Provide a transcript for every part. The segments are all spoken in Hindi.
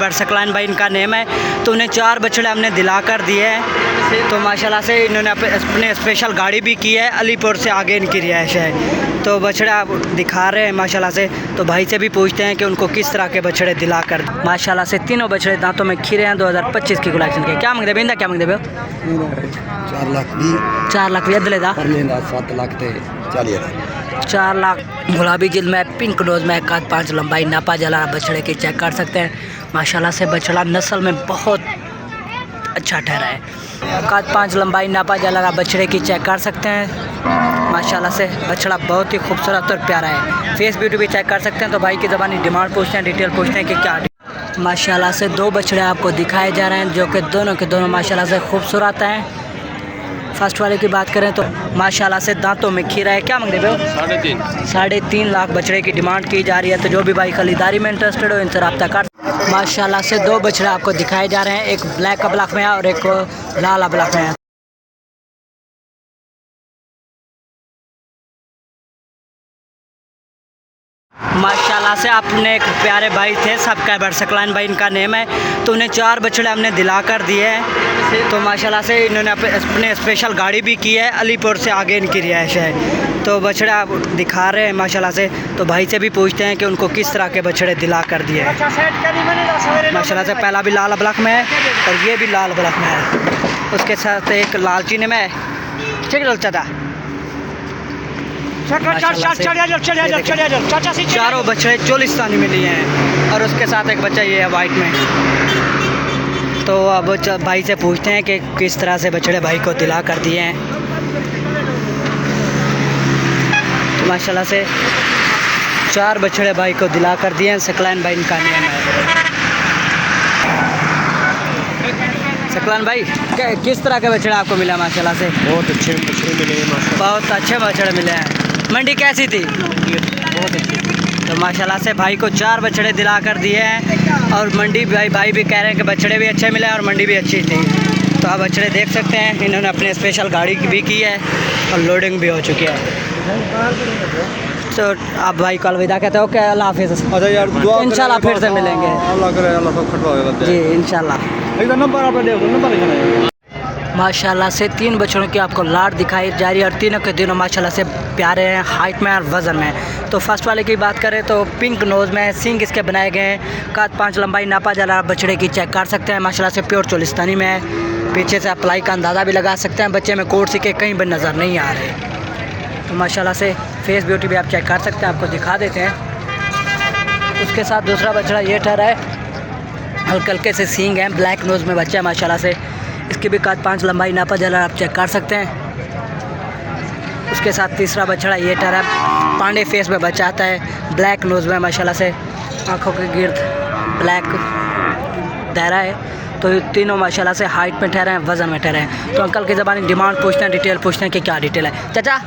बरसकलान भाई इनका नेम है। तो उन्हें 4 बछड़े हमने दिला कर दिए हैं। तो माशाल्लाह से इन्होंने अपने स्पेशल गाड़ी भी की है, अलीपुर से आगे इनकी रिहाइश है। तो बछड़े आप दिखा रहे हैं माशाल्लाह से। तो भाई से भी पूछते हैं कि उनको किस तरह के बछड़े दिला कर। माशाल्लाह से तीनों बछड़े दांतों में खीरे हैं, 2025 की कलेक्शन के। क्या मांगते बेंदा, क्या मांगते भैया? 4 लाख भी 4 लाख भी दा 7 लाख थे 40,000। 4 लाख। गुलाबी जिल्द में, पिंक नोज में, काद 5 लंबाई, नापा जला बछड़े की चेक कर सकते हैं। माशाल्लाह से बछड़ा नस्ल में बहुत अच्छा ठहरा है। काद 5 लंबाई, नापा जला बछड़े की चेक कर सकते हैं। माशाल्लाह से बछड़ा बहुत ही खूबसूरत और प्यारा है। फेस ब्यूटी भी चेक कर सकते हैं। तो भाई की ज़बानी डिमांड पूछते हैं, डिटेल पूछते हैं कि क्या। माशाल्लाह से 2 बछड़े आपको दिखाए जा रहे हैं जो कि दोनों के दोनों माशाल्लाह से खूबसूरत हैं। फर्स्ट वाले की बात करें तो माशाल्लाह से दांतों में खीरा है। क्या मांगते हो? 3.5 लाख बछड़े की डिमांड की जा रही है। तो जो भी भाई खरीदारी में इंटरेस्टेड हो इनसे रब्ता कर। माशाल्लाह से 2 बछड़े आपको दिखाए जा रहे हैं, एक ब्लैक अबलाख में है और एक लाल अबलाख में है। माशाल्लाह से अपने एक प्यारे भाई थे सबका बरसकलान भाई इनका नेम है। तो उन्हें 4 बछड़े हमने दिला कर दिए हैं। तो माशाल्लाह से इन्होंने अपने स्पेशल गाड़ी भी की है, अलीपुर से आगे इनकी रिहाइश है। तो बछड़े आप दिखा रहे हैं माशाल्लाह से। तो भाई से भी पूछते हैं कि उनको किस तरह के बछड़े दिला कर दिए हैं। माशाल्लाह से पहला भी लाल अबलाख में है और ये भी लाल अबलाख में है। उसके साथ एक लालचीने में है। ठीक है चाचा, चारों बछड़े चोलिस्तानी में लिए हैं और उसके साथ एक बच्चा ये है वाइट में। तो अब भाई से पूछते हैं कि किस तरह से बछड़े भाई को दिला कर दिए हैं। तो माशाल्लाह से 4 बछड़े भाई को दिला कर दिए हैं। सकलान भाई इनका नेम है। सकलान भाई किस तरह के बछड़े आपको मिला? माशाल्लाह से बहुत अच्छे बछड़े मिले हैं। बहुत अच्छे बछड़े मिले हैं। मंडी कैसी थी? बहुत अच्छी। तो माशाल्लाह से भाई को 4 बछड़े दिला कर दिए हैं और मंडी भाई भी कह रहे हैं कि बछड़े भी अच्छे मिले और मंडी भी अच्छी थी। तो आप बछड़े देख सकते हैं। इन्होंने अपने स्पेशल गाड़ी भी की है और लोडिंग भी हो चुकी है। तो आप भाई को अलविदा कहते हो क्या? अल्लाह हाफिज़। अच्छा यार, इंशाल्लाह फिर से मिलेंगे। अल्लाह करे अल्लाह सब खटवाएगा जी इंशाल्लाह। एक नंबर आप देखो, नंबर लिखना है। माशाल्लाह से 3 बछड़ों की आपको लाट दिखाई जा रही है और तीनों के तीनों माशाल्लाह से प्यारे हैं, हाइट में और वज़न में। तो फर्स्ट वाले की बात करें तो पिंक नोज़ में, सींग इसके बनाए गए हैं, काद 5 लंबाई, नापा जला बछड़े की चेक कर सकते हैं। माशाल्लाह से प्योर चोलिस्तानी में है। पीछे से अप्लाई का अंदाज़ा भी लगा सकते हैं। बच्चे में कोट सिक्के कहीं भी नज़र नहीं आ रहे। तो माशाल्लाह से फेस ब्यूटी भी आप चेक कर सकते हैं, आपको दिखा देते हैं। उसके साथ दूसरा बछड़ा ये ठहरा है, हल्के हल्के से सींग हैं, ब्लैक नोज़ में बच्चा है माशाल्लाह से। इसकी भी काद 5 लंबाई, नापा जला आप चेक कर सकते हैं। उसके साथ तीसरा बछड़ा ये ठहरा, पांडे फेस में बच्चा आता है, ब्लैक नोज़ में माशाल्लाह से, आँखों के गिर्द ब्लैक दायरा है। तो तीनों माशाल्लाह से हाइट में ठहरे हैं, वज़न में ठहरे हैं। तो अंकल की ज़बानी डिमांड पूछते हैं, डिटेल पूछते हैं कि क्या डिटेल है। चाचा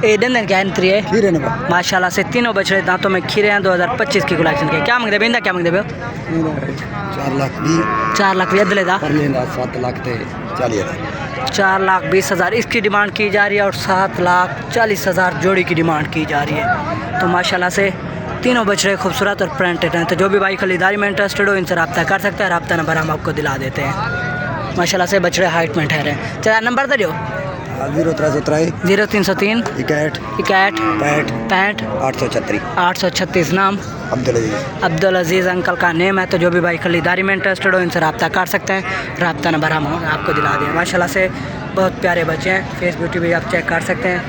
एडन क्या एंट्री है? खीरे नंबर माशाल्लाह से तीनों बछड़े दांतों में खीरे हैं, 2025 की कलेक्शन के। क्या मांगते बेंदा, क्या मांगते भैया? 4 लाख भी 4 लाख भी दा 7 लाख थे 40,000। 4,20,000 इसकी डिमांड की जा रही है और 7,40,000 जोड़ी की डिमांड की जा रही है। तो माशाल्लाह से तीनों बछड़े खूबसूरत और प्रिंटेड हैं। तो जो भी भाई खरीदारी में इंटरेस्टेड हो इनसे रब्ता कर सकते हैं। रब्ता नंबर हम आपको दिला देते हैं। माशाल्लाह से बछड़े हाइट में ठहरे हैं। चला नंबर दे दो। 0303 0303 61 61 65 65 836। 836 नाम अब्दुल अजीज़ अंकल का नेम है। तो जो भी भाई खरीदारी में इंटरेस्टेड हो इनसे रब्ता कर सकते हैं। रब्ता नंबर हम आपको दिला दें। माशाल्लाह से बहुत प्यारे बच्चे हैं। फेस ब्यूटी भी आप चेक कर सकते हैं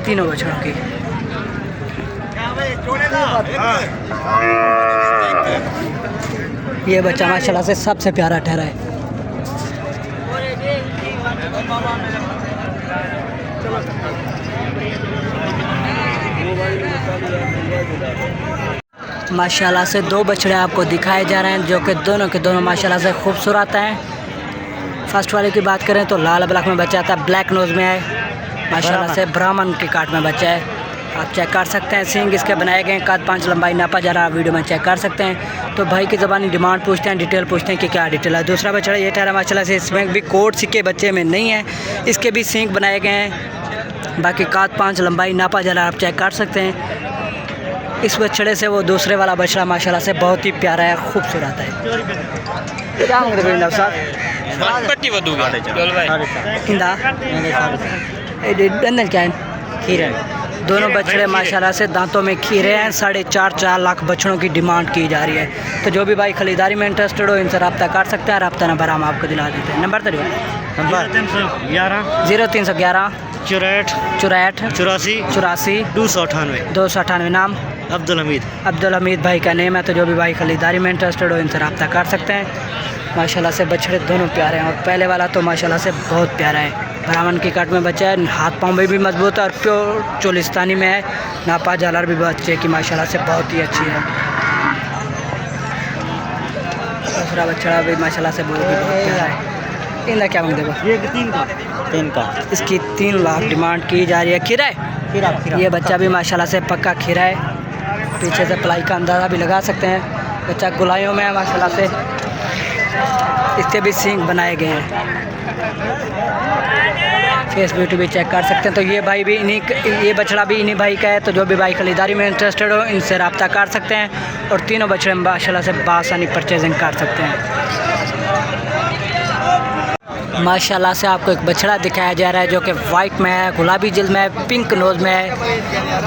तीनों बछड़ों की। ये बच्चा माशाल्लाह से सबसे प्यारा ठहरा है। माशाल्लाह से 2 बछड़े आपको दिखाए जा रहे हैं जो कि दोनों के दोनों माशाल्लाह से खूबसूरत हैं। फर्स्ट वाले की बात करें तो लाल ब्लैक में बच्चा था, ब्लैक नोज़ में है। माशाल्लाह से ब्राह्मण की काट में बच्चा है, आप चेक कर सकते हैं। सींग इसके बनाए गए हैं, काद 5 लंबाई, नापा जा रहा वीडियो में चेक कर सकते हैं। तो भाई की ज़बानी डिमांड पूछते हैं, डिटेल पूछते हैं कि क्या डिटेल है। दूसरा बछड़ा ये ठहरा माशाल्लाह से, इसमें भी कोट सिक्के बच्चे में नहीं है, इसके भी सींग बनाए गए हैं। बाकी काद 5 लंबाई, नापा जला आप चेक कर सकते हैं। इस बछड़े से वो दूसरे वाला बछड़ा माशाल्लाह से बहुत ही प्यारा है, खूबसूरत है। क्या मांग रहे हो साहब? पट्टी बदूगा चल भाई इंदा डंडन क्या है? खीरे। दोनों बछड़े माशाल्लाह से दांतों में खीरे हैं। 4.5 लाख बछड़ों की डिमांड की जा रही है। तो जो भी भाई खरीदारी में इंटरेस्टेड हो इनसे रब्ता कर सकते हैं। रब्ता नंबर हम आपको दिला देते हैं। नंबर तो नंबर 0311 64 64 84 298 298। नाम अब्दुल हमीद। अब्दुल हमीद भाई का नेम है। तो जो भी भाई खरीदारी में इंटरेस्टेड हो इनसे रब्ता कर सकते हैं। माशाल्लाह से बछड़े दोनों प्यारे हैं और पहले वाला तो माशाल्लाह से बहुत प्यारा है। ब्राह्मण की काट में बच्चा है, हाथ पाँव में भी मजबूत है और प्योर चोलिस्तानी में है। नापा जालर भी बच्चे की माशाल्लाह से बहुत ही अच्छी है। दूसरा बछड़ा भी माशाल्लाह से बहुत प्यारा है। इनका क्या मांग देगा? ये 3 का इसकी 3 लाख डिमांड की जा रही है। खीरा है? खीरा ये बच्चा भी माशाल्लाह से पक्का खीरा है। पीछे से पलाई का अंदाज़ा भी लगा सकते हैं। बच्चा गुलाइयों में है माशाल्लाह से। इसके भी सींग बनाए गए हैं। फेस ब्यूटी भी चेक कर सकते हैं। तो ये भाई भी ये बछड़ा भी इन्हीं भाई का है। तो जो भी भाई खरीदारी में इंटरेस्टेड हो इनसे रब्ता कर सकते हैं और तीनों बछड़े माशाल्लाह से बासानी परचेजिंग कर सकते हैं। माशाल्लाह से आपको एक बछड़ा दिखाया जा रहा है जो कि वाइट में है, गुलाबी जिल्द में है, पिंक नोज़ में है।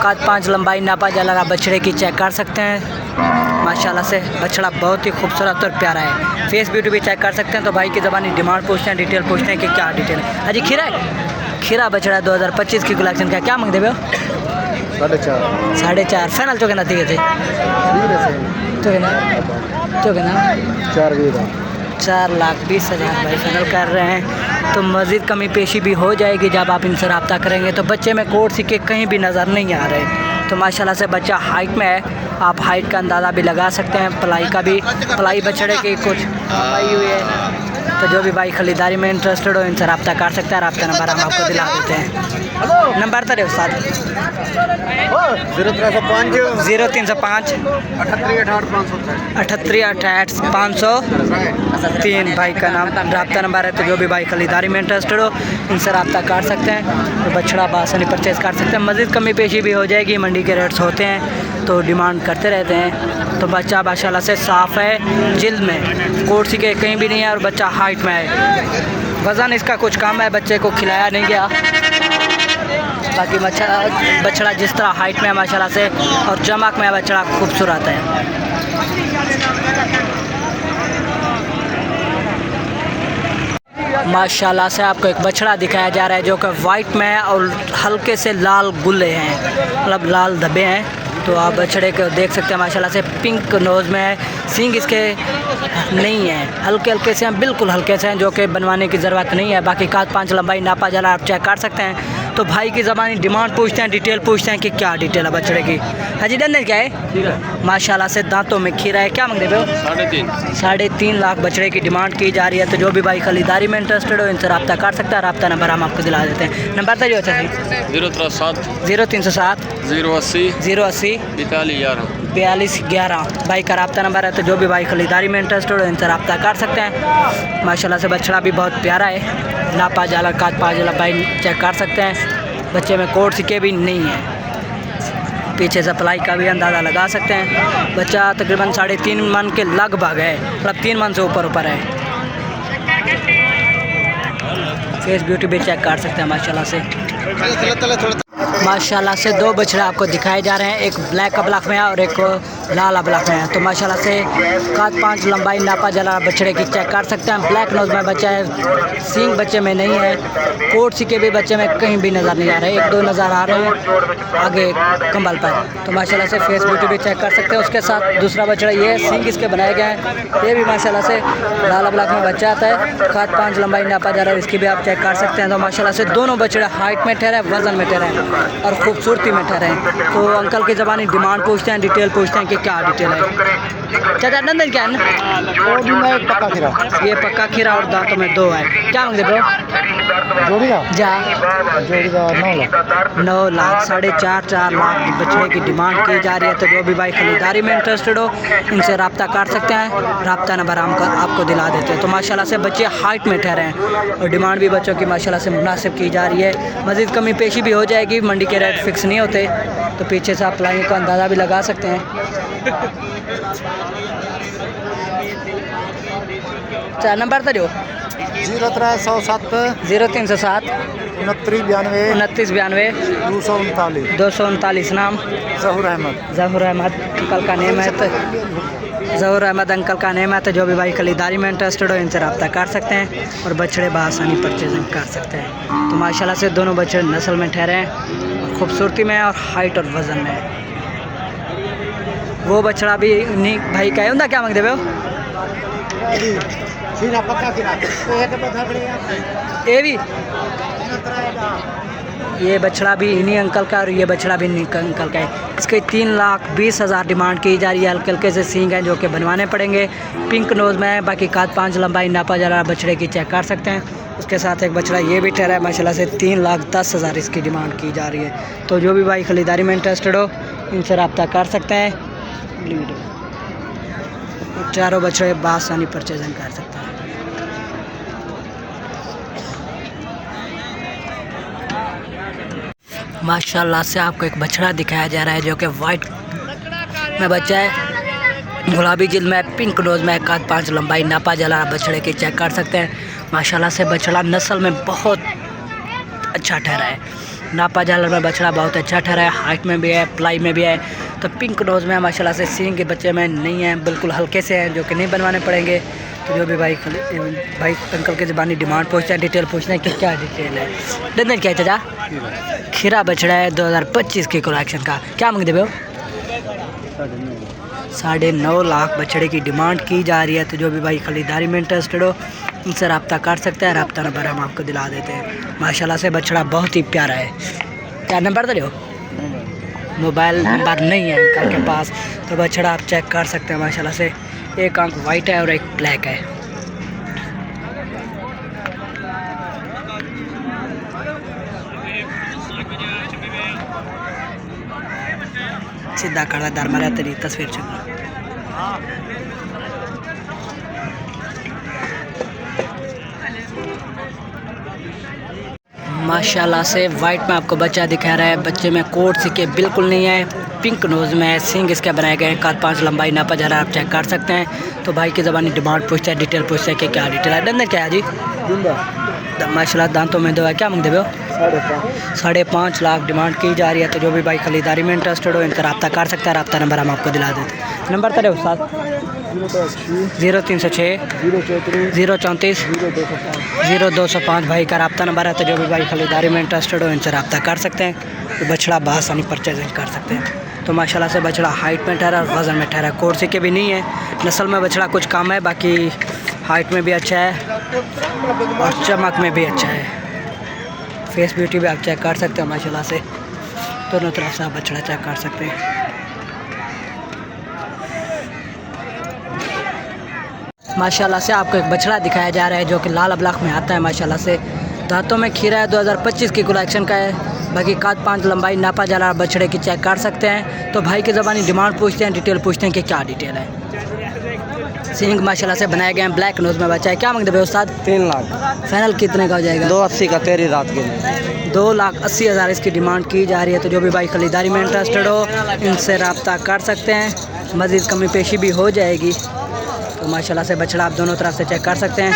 कद 5 लंबाई नापा जाला बछड़े की चेक कर सकते हैं। माशाल्लाह से बछड़ा बहुत ही खूबसूरत और प्यारा है। फेस ब्यूटी भी चेक कर सकते हैं। तो भाई की ज़बानी डिमांड पूछते हैं, डिटेल पूछते हैं कि क्या डिटेल है। हाजी खीरा है? खीरा बछड़ा 2025 की कलेक्शन का क्या मांग देवे हो? 4.5 फाइनल तो कहना ठीक है तो कहना 4,20,000 भाई फाइनल कर रहे हैं। तो मज़ीद कमी पेशी भी हो जाएगी जब आप इनसे रब्ता करेंगे। तो बच्चे में कोट सिक्के कहीं भी नज़र नहीं आ रहे। तो माशाल्लाह से बच्चा हाइट में है, आप हाइट का अंदाज़ा भी लगा सकते हैं। पलाई का भी, पलाई बछड़े की कुछ आई हुई है। तो जो भी भाई खरीदारी में इंटरेस्टेड हो इनसे रब्ता कर सकते हैं। रब्ता नंबर हम आपको दिला देते हैं। नंबर तो साथ 0305 38 503 भाई का नाम रब्ता नंबर है। तो जो भी भाई खरीदारी में इंटरेस्टेड हो इनसे रब्ता कर सकते हैं। तो बछड़ा बासानी परचेज कर सकते हैं। मज़ीद कमी पेशी भी हो जाएगी। मंडी के रेट्स होते हैं तो डिमांड करते रहते हैं। तो बच्चा माशाल्लाह से साफ़ है, जिल्द में कोट सिके कहीं भी नहीं है और बच्चा हाइट में है। वज़न इसका कुछ कम है, बच्चे को खिलाया नहीं गया। बाकी बछड़ा जिस तरह हाइट में है माशाल्लाह से और चमक में बछड़ा खूबसूरत है। माशाल्लाह से आपको एक बछड़ा दिखाया जा रहा है जो कि वाइट में है और हल्के से लाल गुल्ले हैं, मतलब लाल धब्बे हैं। तो आप बछड़े को देख सकते हैं माशाल्लाह से पिंक नोज़ में है। सींग इसके नहीं है, हल्के हल्के से हैं, बिल्कुल हल्के से हैं जो कि बनवाने की ज़रूरत नहीं है। बाकी काद 5 लंबाई नापा जाला आप चेक कर सकते हैं। तो भाई की ज़बानी डिमांड पूछते हैं, डिटेल पूछते हैं कि क्या डिटेल है बछड़े की। हाजी डंडन क्या है? माशाल्लाह से दांतों में खीरा है। क्या मांग रहे हो? 3.5 लाख बछड़े की डिमांड की जा रही है। तो जो भी भाई खरीदारी में इंटरेस्टेड हो इनसे रब्ता कर सकता है। रब्ता नंबर हम आपको दिला देते हैं। नंबर तो जो अच्छा जी 0307 080 4211 भाई का रब्ता नंबर है। तो जो भी भाई खरीदारी में इंटरेस्टेड हो इनसे रब्ता कर सकते हैं। माशाल्लाह से बछड़ा भी बहुत प्यारा है। नापा जाला काद 5 भाई चेक कर सकते हैं। बच्चे में कोट सिक्के भी नहीं है। पीछे से पलाई का भी अंदाज़ा लगा सकते हैं। बच्चा तकरीबन 3.5 मन के लगभग है, मतलब 3 मन से ऊपर है। फेस ब्यूटी भी चेक कर सकते हैं माशाल्लाह से। माशाल्लाह से 2 बछड़े आपको दिखाए जा रहे हैं, एक ब्लैक अबलाख में है और एक लाल अबलाख में है। तो माशाल्लाह से काद 5 लंबाई नापा जला बछड़े की चेक कर सकते हैं। ब्लैक नोज़ में बच्चा है, सींग बच्चे में नहीं है, कोट सिक्के भी बच्चे में कहीं भी नज़र नहीं आ रहे, 1-2 नज़र आ रहे हैं आगे कंबल पर। तो माशाल्लाह से फेस ब्यूटी भी चेक कर सकते हैं। उसके साथ दूसरा बछड़ा ये सींग इसके बनाए गए हैं, ये भी माशाल्लाह से लाल अबलाख में बच्चा आता है। काद 5 लंबाई नापा जा रहा है, इसकी भी आप चेक कर सकते हैं। तो माशाल्लाह से दोनों बछड़े हाइट में ठहरे, वज़न में ठहरे और खूबसूरती में ठहरे। तो अंकल की ज़बानी डिमांड पूछते हैं, डिटेल पूछते हैं कि क्या डिटेल है। चाचा नंदन क्या है ना? वो भी मैं पक्का खिरा ये पक्का खीरा और दांतों में 2 है। क्या मांगते ब्रो? जोड़ी का जा 9 लाख 9 लाख 4.5 लाख की बछड़े की डिमांड की जा रही है। तो जो भी भाई खरीदारी में इंटरेस्टेड हो इनसे रब्ता कर सकते हैं। रब्ता नंबर हम आपको दिला देते हैं। तो माशाल्लाह से बच्चे हाइट में ठहरे हैं और डिमांड भी बच्चों की माशाल्लाह से मुनासिब की जा रही है। मज़ीद कमी पेशी भी हो जाएगी, मंडी के रेट फिक्स नहीं होते, तो पीछे से आप लाइन का अंदाज़ा भी लगा सकते हैं। चार नंबर तो जो 0307 0307 29 92 29 92 239 239। नाम जहूर अहमद ज़हूर अहमद अंकल का नेम है। तो ज़हूर अहमद अंकल का नेम है। तो जो भी भाई खरीदारी में इंटरेस्टेड हो इनसे रब्ता कर सकते हैं और बछड़े बआसानी परचेजिंग कर सकते हैं। तो माशाल्लाह से दोनों बछड़े नस्ल में ठहरे हैं और खूबसूरती में और हाइट और वज़न में। वो बछड़ा भी नहीं भाई का है, क्या मांगते हो? पक्का खिरा ये भी ये बछड़ा भी इन्हीं अंकल का और ये बछड़ा भी इन्हीं अंकल का है। इसके 3,20,000 डिमांड की जा रही है। हल्के हल्के से सींग हैं जो कि बनवाने पड़ेंगे। पिंक नोज़ में है, बाकी काद 5 लंबाई नापा जा रहा बछड़े की चेक कर सकते हैं। उसके साथ एक बछड़ा ये भी ठहरा है माशाल्लाह से 3,10,000 इसकी डिमांड की जा रही है। तो जो भी भाई खरीदारी में इंटरेस्टेड हो इनसे रब्ता कर सकते हैं। चारों बछड़े बआसानी परचेजिंग कर सकते हैं। माशाल्लाह से आपको एक बछड़ा दिखाया जा रहा है जो कि वाइट में बच्चा है, गुलाबी जिल्द में, पिंक नोज़ में, काद 5 लंबाई नापा जा रहा बछड़े की चेक कर सकते हैं। माशाल्लाह से बछड़ा नस्ल में बहुत अच्छा ठहरा है। नापा जालर में बछड़ा बहुत अच्छा ठहरा है, हाइट में भी है, प्लाई में भी है। तो पिंक नोज़ में माशाल्लाह से सींग के बच्चे में नहीं है, बिल्कुल हल्के से हैं जो कि नहीं बनवाने पड़ेंगे। तो जो भी भाई अंकल के ज़बानी डिमांड पूछते हैं, डिटेल पूछते हैं कि क्या डिटेल है। दंदन क्या है चाचा? खीरा बछड़ा है 2025 के कलेक्शन का। क्या मांगते हो? 9.5 लाख बछड़े की डिमांड की जा रही है। तो जो भी भाई खरीदारी में इंटरेस्टेड हो उनसे रब्ता कर सकते हैं। रब्ता नंबर हम आपको दिला देते हैं। माशाल्लाह से बछड़ा बहुत ही प्यारा है। क्या नंबर तो लो? मोबाइल नंबर नहीं है अंकल के पास, तो बछड़ा आप चेक कर सकते हैं। माशाल्लाह से एक आंख वाइट है और एक ब्लैक है। सीधा खड़ा दरमाया तेरी तस्वीर चुन। माशाल्लाह से वाइट में आपको बच्चा दिखा रहा है। बच्चे में कोट सिक्के बिल्कुल नहीं है, पिंक नोज़ में है, सींग इसके बनाए गए हैं, काद 5 लंबाई नापा जा रहा है, आप चेक कर सकते हैं। तो भाई की ज़बानी डिमांड पूछते हैं, डिटेल पूछते हैं कि क्या डिटेल है। दंदन क्या है जी? माशाल्लाह दांतों में 2 है। क्या मांगते हो? 5.5 लाख डिमांड की जा रही है। तो जो भी भाई खरीदारी में इंटरेस्टेड हो इनका रब्ता कर सकता है। रब्ता नंबर हम आपको दिला देते हैं। नंबर तो उस्ताद 0306 034 0205 भाई का रब्ता नंबर है। तो जो भी भाई खरीदारी में इंटरेस्टेड हो इनसे रब्ता कर सकते हैं। तो बछड़ा बआसानी परचेजिंग कर सकते हैं। तो माशाल्लाह से बछड़ा हाइट में ठहरा और वज़न में ठहरा। कोट सिक्के भी नहीं है, नस्ल में बछड़ा कुछ कम है, बाकी हाइट में भी अच्छा है और चमक में भी अच्छा है। फेस ब्यूटी भी आप चेक कर सकते हैं। माशाल्लाह से दोनों तरफ से आप बछड़ा चेक कर सकते हैं। माशाल्लाह से आपको एक बछड़ा दिखाया जा रहा है जो कि लाल अबलाख में आता है। माशाल्लाह से दांतों में खीरा है, 2025 की कलेक्शन का है। बाकी काद 5 लंबाई नापा जा रहा बछड़े की चेक कर सकते हैं। तो भाई की ज़बानी डिमांड पूछते हैं, डिटेल पूछते हैं कि क्या डिटेल है। सींग माशाल्लाह से बनाए गए हैं, ब्लैक नोज़ में बच्चा है। क्या मांगते भाई उस्ताद? 3 लाख फाइनल कितने का हो जाएगा? 280 का तेरी रात के लिए 2,80,000 इसकी डिमांड की जा रही है। तो जो भी भाई खरीदारी में इंटरेस्टेड हो इनसे रब्ता कर सकते हैं। मज़ीद कमी पेशी भी हो जाएगी। तो माशाल्लाह से बछड़ा आप दोनों तरफ से चेक कर सकते हैं।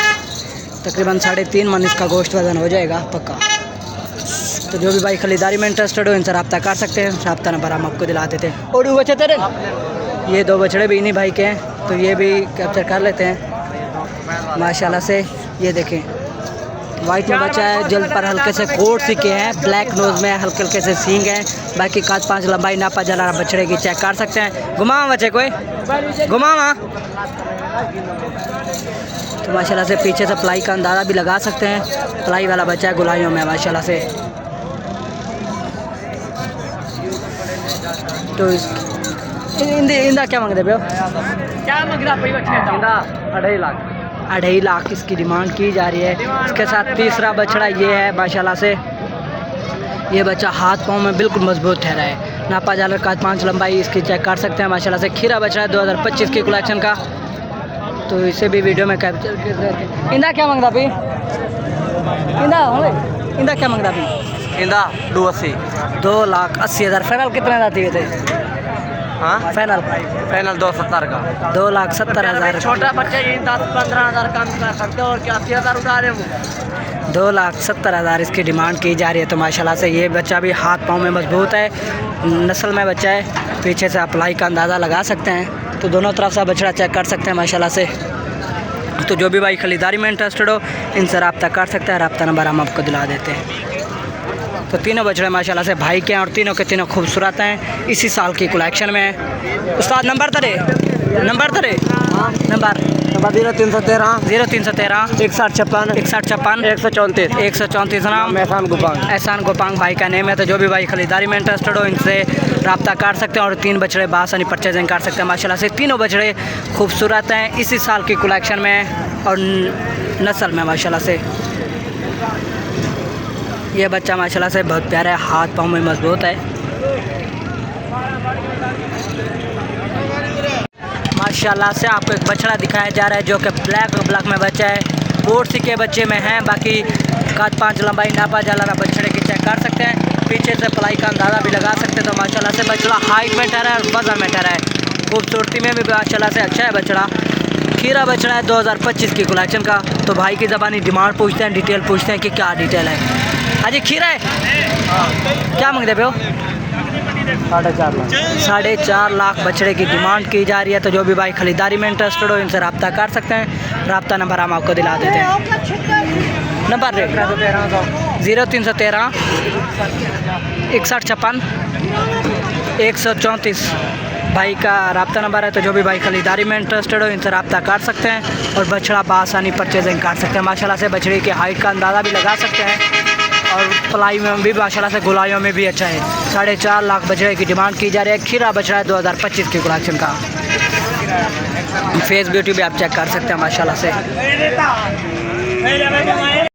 तकरीबन 3.5 मन इसका गोश्त वज़न हो जाएगा पक्का। तो जो भी भाई खरीदारी में इंटरेस्टेड हो इनसे रब्ता कर सकते हैं। रब्ता नंबर हम आपको दिला देते हैं। और बच्चे तेरे ये 2 बछड़े भी इन्हीं भाई के हैं, तो ये भी कैप्चर कर लेते हैं। माशाल्लाह से ये देखें वाइट में बच्चा है, जल्द पर हल्के से कोट सिक्के हैं, ब्लैक नोज़ में हल्के हल्के से सींग हैं। बाकी काद 5 लंबाई नापा जा रहा बछड़े की चेक कर सकते हैं। घुमावा बच्चे कोई घुमावा। तो माशाल्लाह से पीछे से प्लाई का अंदाज़ा भी लगा सकते हैं। प्लाई वाला बच्चा है गुलाइयों में माशाल्लाह से। तो इंदा क्या मांगते भैया? 2.5 लाख इसकी डिमांड की जा रही है। इसके साथ तीसरा बछड़ा ये है माशाल्लाह से। ये बच्चा हाथ पाँव में बिल्कुल मजबूत ठहरा है। नापा जालर का 5 लंबाई इसकी चेक कर सकते हैं माशाल्लाह से। खीरा बछड़ा है 2025 की कलेक्शन का, तो इसे भी वीडियो में कैप्चर कर रहे हैं। इंदा क्या मांगता भाई? इंदा क्या मांगता भाई? इंदा 280। 2,80,000। फाइनल कितने जाती थे? हाँ फाइनल 270 का। 2,70,000। छोटा बच्चा ये 10-15 हज़ार कम कर सकते हो और क्या 80,000 उतारे वो। 2,70,000 इसकी डिमांड की जा रही है। तो माशाल्लाह से ये बच्चा भी हाथ पाँव में मजबूत है, नस्ल में बच्चा है। पीछे से अप्लाई का अंदाज़ा लगा सकते हैं, तो दोनों तरफ से बछड़ा चेक कर सकते हैं माशाल्लाह से। तो जो भी भाई खरीदारी में इंटरेस्टेड हो इनसे रब्ता कर सकते हैं। रब्ता नंबर हम आपको दिला देते हैं। तो तीनों बछड़े माशाल्लाह से भाई के हैं और तीनों के तीनों खूबसूरत हैं, इसी साल की कलेक्शन में है। उस्ताद नंबर तरे नंबर 0313 0313 6156 6156 134 134 नाम एहसान गुबांग। एहसान गोपांग भाई का नेम है। तो जो भी भाई खरीदारी में इंटरेस्टेड हो इनसे रब्ता कर सकते हैं और 3 बछड़े बासानी परचेजिंग कर सकते हैं माशाल्लाह से। तीनों बछड़े खूबसूरत हैं, इसी साल की कलेक्शन में और नस्ल में माशाल्लाह से। ये बच्चा माशाल्लाह से बहुत प्यारा है, हाथ पाँव में मजबूत है माशाल्लाह से। आपको एक बछड़ा दिखाया जा रहा है जो कि ब्लैक में बच्चा है। बोर्सी के बच्चे में हैं, बाकी काट 5 लंबाई नापा जाला बछड़े की चेक कर सकते हैं। पीछे से पलाई का अंदाज़ा भी लगा सकते हैं। तो माशाल्लाह से बछड़ा हाइट में ठहरा है और वजन में ठहरा है। खूबसूरती में भी माशाल्लाह से अच्छा है बछड़ा। खीरा बछड़ा है 2025 की कलेक्शन का। तो भाई की ज़बानी डिमांड पूछते हैं, डिटेल पूछते हैं कि क्या डिटेल है। हाँ जी खीरा है, क्या मांगते पे हो? 4.5 लाख। 4.5 लाख बछड़े की डिमांड की जा रही है। तो जो भी भाई खरीदारी में इंटरेस्टेड हो इनसे रब्ता कर सकते हैं। रब्ता नंबर हम आपको दिला देते हैं। नंबर 0313 6156 134 भाई का रब्ता नंबर है। तो जो भी भाई खरीदारी में इंटरेस्टेड हो इनसे रब्ता कर सकते हैं और बछड़ा बआसानी परचेजिंग कर सकते हैं माशाल्लाह से। बछड़े की हाइट का अंदाज़ा भी लगा सकते हैं और पलाई में भी माशाल्लाह से गुलाइयों में भी अच्छा है। 4.5 लाख बछड़े की डिमांड की जा रही है। खीरा बछड़ा है 2025 की कलेक्शन का। फेस ब्यूटी भी आप चेक कर सकते हैं माशाल्लाह से।